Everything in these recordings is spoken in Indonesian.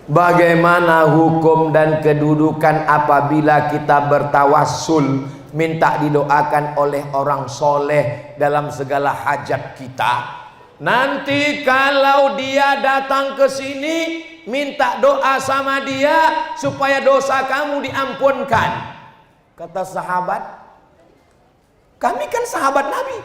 Bagaimana hukum dan kedudukan apabila kita bertawassul, minta didoakan oleh orang soleh dalam segala hajat kita? Nanti kalau dia datang ke sini, minta doa sama dia supaya dosa kamu diampunkan. Kata sahabat, kami kan sahabat Nabi,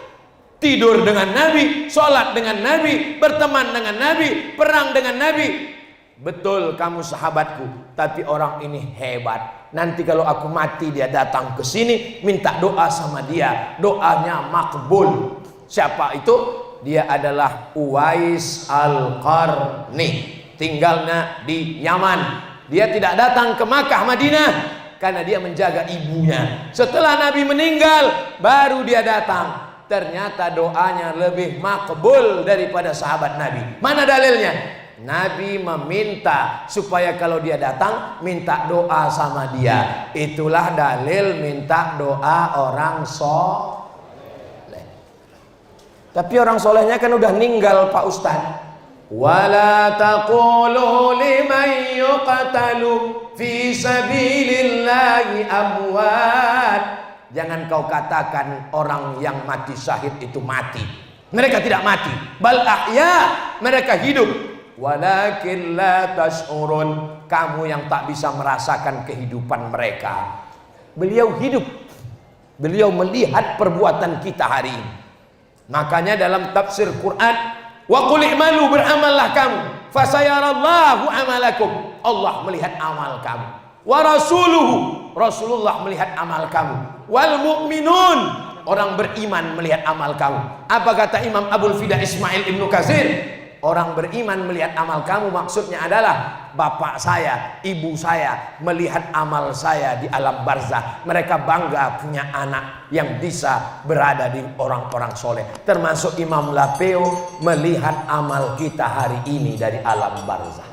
tidur dengan Nabi, sholat dengan Nabi, berteman dengan Nabi, perang dengan Nabi. Betul kamu sahabatku, tapi orang ini hebat. Nanti kalau aku mati dia datang ke sini, minta doa sama dia, doanya makbul. Siapa itu? Dia adalah Uwais Al-Qarni, tinggalnya di Yaman. Dia tidak datang ke Makkah Madinah karena dia menjaga ibunya. Setelah Nabi meninggal baru dia datang. Ternyata doanya lebih makbul daripada sahabat Nabi. Mana dalilnya? Nabi meminta supaya kalau dia datang minta doa sama dia. Itulah dalil minta doa orang soleh. Tapi orang solehnya kan udah ninggal Pak Ustadz. Wala taqulu liman yuqtalu fi sabilillahi amwat. Jangan kau katakan orang yang mati syahid itu mati. Mereka tidak mati, bal ahya, mereka hidup. Walakin la tash'urun, kamu yang tak bisa merasakan kehidupan mereka. Beliau hidup, beliau melihat perbuatan kita hari ini. Makanya dalam tafsir Quran, wa qul i'malu, beramallah kamu, fasayarallahu amalakum, Allah melihat amal kamu. Wa rasuluhu, Rasulullah melihat amal kamu. Wal mu'minun, orang beriman melihat amal kamu. Apa kata Imam Abul Fida Ismail Ibnu Katsir? Orang beriman melihat amal kamu maksudnya adalah bapak saya, ibu saya melihat amal saya di alam barzah. Mereka bangga punya anak yang bisa berada di orang-orang soleh. Termasuk Imam Lapeo melihat amal kita hari ini dari alam barzah.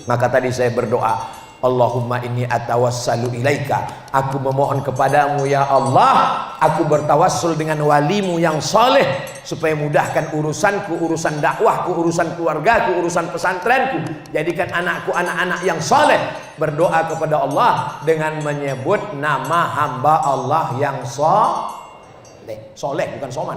Maka tadi saya berdoa, Allahumma inni atawassalu ilaika, aku memohon kepadamu ya Allah, aku bertawassul dengan walimu yang soleh supaya mudahkan urusanku, urusan dakwahku, urusan keluargaku, urusan pesantrenku. Jadikan anakku anak-anak yang soleh. Berdoa kepada Allah dengan menyebut nama hamba Allah yang soleh. Soleh bukan soman.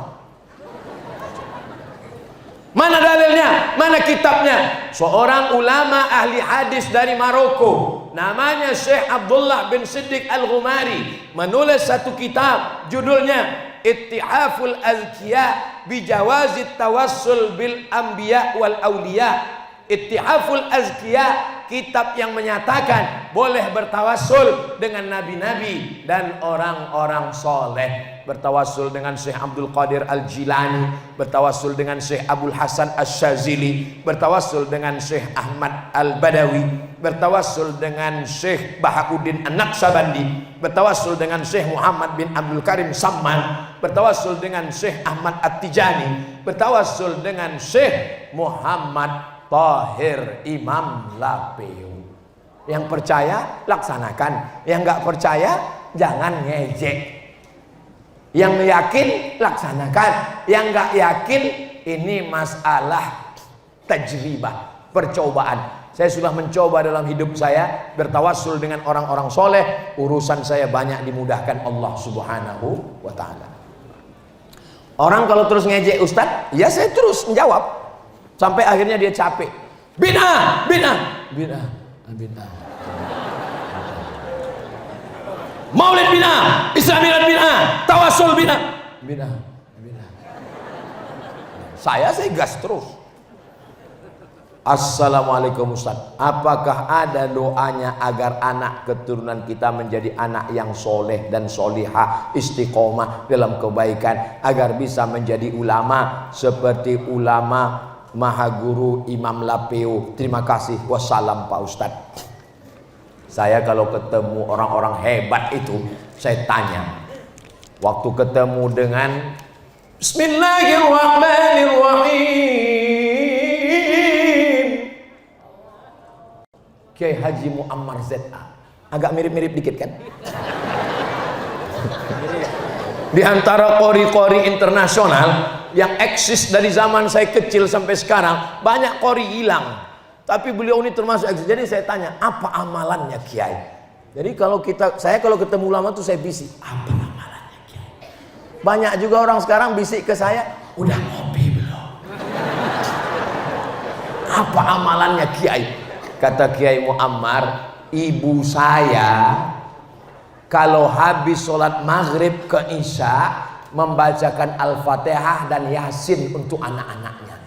Mana dalilnya? Mana kitabnya? Seorang ulama ahli hadis dari Maroko, namanya Syekh Abdullah bin Siddiq Al-Ghumari, menulis satu kitab judulnya Ittihaful Azkiya Bijawazit Tawassul Bil Anbiya Wal Awliya. Ittihaful Azkiya, kitab yang menyatakan boleh bertawassul dengan nabi-nabi dan orang-orang soleh. Bertawassul dengan Syekh Abdul Qadir Al-Jilani, bertawassul dengan Syekh Abdul Hasan Asy-Syazili, bertawassul dengan Syekh Ahmad Al-Badawi, bertawassul dengan Syekh Bahauddin An-Naqsabandi, bertawassul dengan Syekh Muhammad bin Abdul Karim Samman, bertawassul dengan Syekh Ahmad At-Tijani, bertawassul dengan Syekh Muhammad Tahir Imam Lapeo. Yang percaya laksanakan, yang nggak percaya jangan ngejek. Yang yakin laksanakan, yang nggak yakin ini masalah tajribah, percobaan. Saya sudah mencoba dalam hidup saya bertawassul dengan orang-orang soleh, urusan saya banyak dimudahkan Allah Subhanahu wa ta'ala. Orang kalau terus ngejek Ustadz, ya saya terus menjawab sampai akhirnya dia capek. Bid'ah, bid'ah, bid'ah, bid'ah. Maulid bid'ah, Islamiyat bid'ah, tawassul bid'ah, bid'ah, bid'ah. Saya gas terus. Assalamualaikum Ustaz, apakah ada doanya agar anak keturunan kita menjadi anak yang soleh dan solihah, istiqomah dalam kebaikan, agar bisa menjadi ulama seperti ulama Maha Guru Imam Lapeo? Terima kasih, wassalam Pak Ustaz. Saya kalau ketemu orang-orang hebat itu, saya tanya. Waktu ketemu dengan Bismillahirrahmanirrahim, Kiai Haji Muammar Z.A. Agak mirip-mirip dikit kan? Di antara qori-qori internasional yang eksis dari zaman saya kecil sampai sekarang, banyak qori hilang. Tapi beliau ini termasuk eksis. Jadi saya tanya, apa amalannya Kiai? Jadi kalau ketemu ulama tuh saya bisik, apa amalannya Kiai? Banyak juga orang sekarang bisik ke saya, udah ngopi belum? Apa amalannya Kiai? Kata Kiai Muammar, ibu saya kalau habis sholat maghrib ke isya membacakan Al-Fatihah dan Yasin untuk anak-anaknya.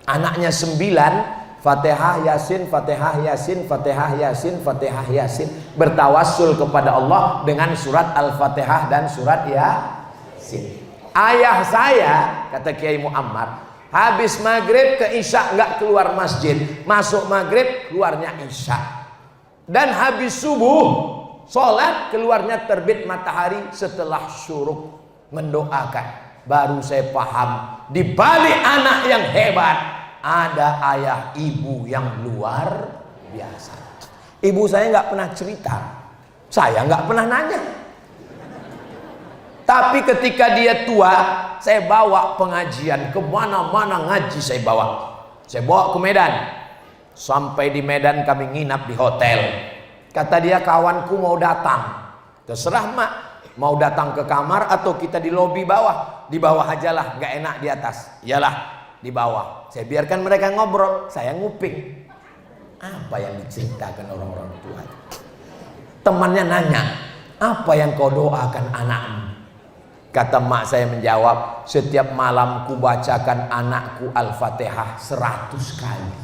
Anaknya 9, Fatihah Yasin, Fatihah Yasin, Fatihah Yasin, Fatihah Yasin, bertawassul kepada Allah dengan surat Al-Fatihah dan surat Yasin. Ayah saya, kata Kiai Muammar, habis maghrib ke isya nggak keluar masjid, masuk maghrib keluarnya isya, dan habis subuh sholat keluarnya terbit matahari setelah syuruk, mendoakan. Baru saya paham, di balik anak yang hebat ada ayah ibu yang luar biasa. Ibu saya nggak pernah cerita, saya nggak pernah nanya. Tapi ketika dia tua, saya bawa pengajian kemana-mana, ngaji saya bawa ke Medan. Sampai di Medan kami nginap di hotel. Kata dia, kawanku mau datang. Terserah mak, mau datang ke kamar atau kita di lobi bawah. Di bawah aja lah, nggak enak di atas. Iyalah, di bawah. Saya biarkan mereka ngobrol, saya nguping. Apa yang diceritakan orang-orang tua? Temannya nanya, apa yang kau doakan anakmu? Kata mak saya menjawab, setiap malam ku bacakan anakku Al-Fatihah 100 kali.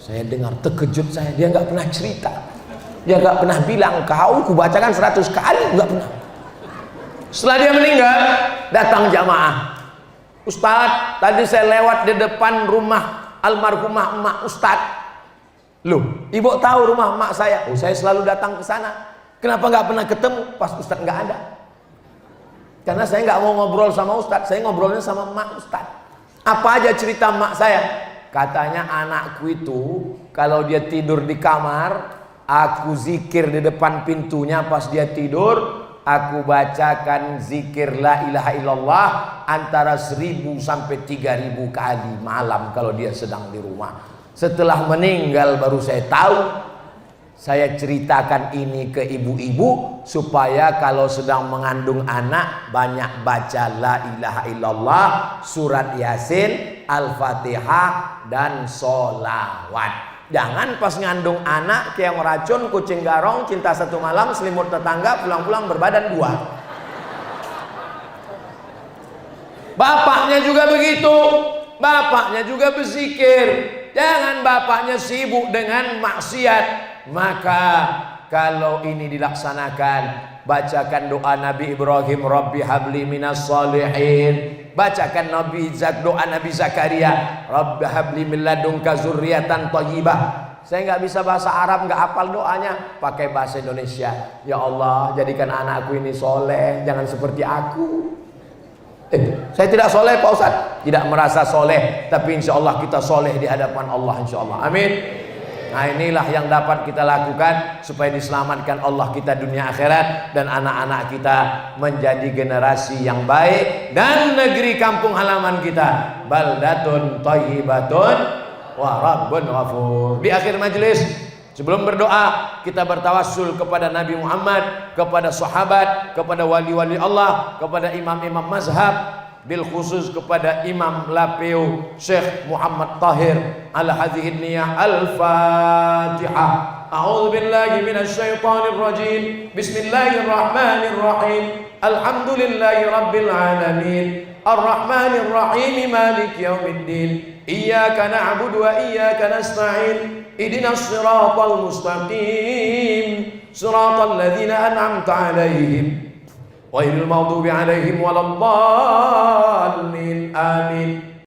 Saya dengar, terkejut saya. Dia nggak pernah cerita, dia nggak pernah bilang kau ku bacakan 100 kali, nggak pernah. Setelah dia meninggal, datang jamaah. Ustadz, tadi saya lewat di depan rumah almarhumah emak Ustadz. Loh, ibu tahu rumah emak saya? Oh, saya selalu datang ke sana. Kenapa nggak pernah ketemu? Pas Ustadz nggak ada. Karena saya nggak mau ngobrol sama Ustadz, saya ngobrolnya sama emak Ustadz. Apa aja cerita emak saya? Katanya anakku itu kalau dia tidur di kamar, aku zikir di depan pintunya pas dia tidur. Aku bacakan zikir la ilaha illallah antara 1000 sampai 3000 kali malam kalau dia sedang di rumah. Setelah meninggal baru saya tahu. Saya ceritakan ini ke ibu-ibu supaya kalau sedang mengandung anak banyak baca la ilaha illallah, surat Yasin, Al-Fatihah dan sholawat. Jangan pas ngandung anak kayak racun, kucing garong, cinta satu malam, selimut tetangga, pulang-pulang berbadan 2. Bapaknya juga begitu, bapaknya juga berzikir. Jangan bapaknya sibuk dengan maksiat. Maka kalau ini dilaksanakan, bacakan doa Nabi Ibrahim, Rabbi habli minas sholihin. Bacakan doa Nabi Zakaria, Rabbi habli min ladunka zurriyatan thayyibah. Saya nggak bisa bahasa Arab, nggak hafal doanya, pakai bahasa Indonesia. Ya Allah, jadikan anakku ini soleh, jangan seperti aku. Saya tidak soleh Pak Ustaz, tidak merasa soleh, tapi insya Allah kita soleh di hadapan Allah, insya Allah. Amin. Nah, inilah yang dapat kita lakukan supaya diselamatkan Allah kita dunia akhirat dan anak-anak kita menjadi generasi yang baik dan negeri kampung halaman kita baldatun thayyibatun wa rabbun ghafur. Di akhir majelis, sebelum berdoa, kita bertawassul kepada Nabi Muhammad, kepada sahabat, kepada wali-wali Allah, kepada imam-imam mazhab, bil khusus kepada Imam Lapeu Syekh Muhammad Tahir ala hadhihi niyah. Al-Fatihah. A'udzu billahi minasy syaithanir rajim. Bismillahirrahmanirrahim. Alhamdulillahi rabbil alamin. Arrahmanir rahim. Maliki yaumiddin. Iyyaka na'budu wa iyyaka nasta'in. Ihdinas siratal mustaqim. Siratal ladzina an'amta 'alaihim ghairil maghdubi 'alaihim waladdallin. Amin.